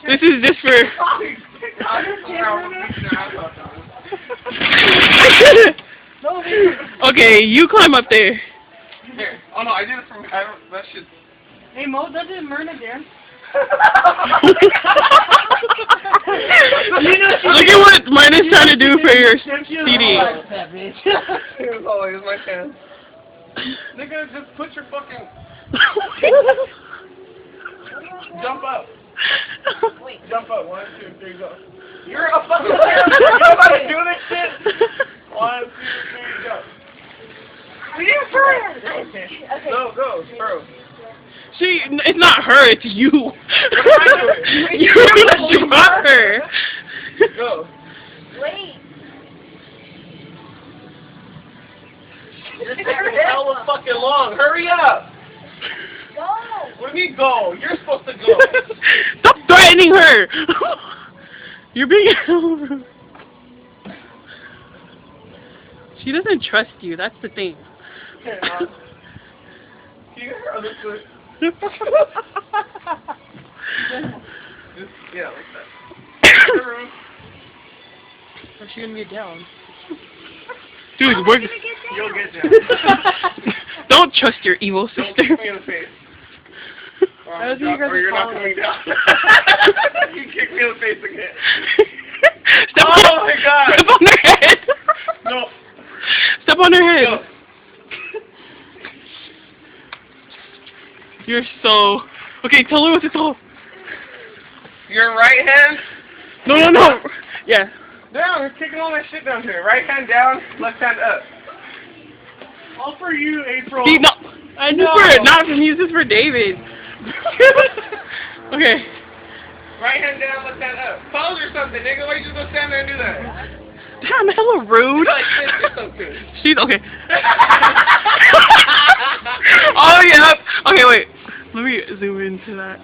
This is just for... Okay, you climb up there. Here. Oh no, I did it from... that shit... Hey Mo, doesn't Myrna dance? Look at what Myrna's trying to do for your CD. It was always my chance. Nigga, just put your fucking... Jump up. Wait. Jump up. 1, 2, 3, go. You're a fucking player. You're about to do this shit. 1, 2, 3, go. Okay. Go, bro. It's not her, it's you. You drop her. Go. Wait. You're taking hella fucking long. Hurry up. Go. What do you mean go? You're supposed to go. Stop threatening her. You're being... She doesn't trust you, that's the thing. Okay, can you get her other foot? Yeah, like that. How's she gonna get down? Dude, we're... You'll get down. Don't trust your evil sister. Don't kick me in the face. Or you're not coming down. You kick me in the face again. Step oh my god! Step on her head! No. Step on her head! No. You're so... Okay, tell her what to tell. Your right hand? No. Yeah. Down, you're kicking all that shit down here. Right hand down, left hand up. All for you, April. See, no. This is for, not for me, this is for David. Okay. Right hand down, left hand up. Pose or something, nigga. Why you just go stand there and do that? Damn, hella rude. Like this or something. She's okay. Oh, yeah. Okay, wait. Let me zoom into that.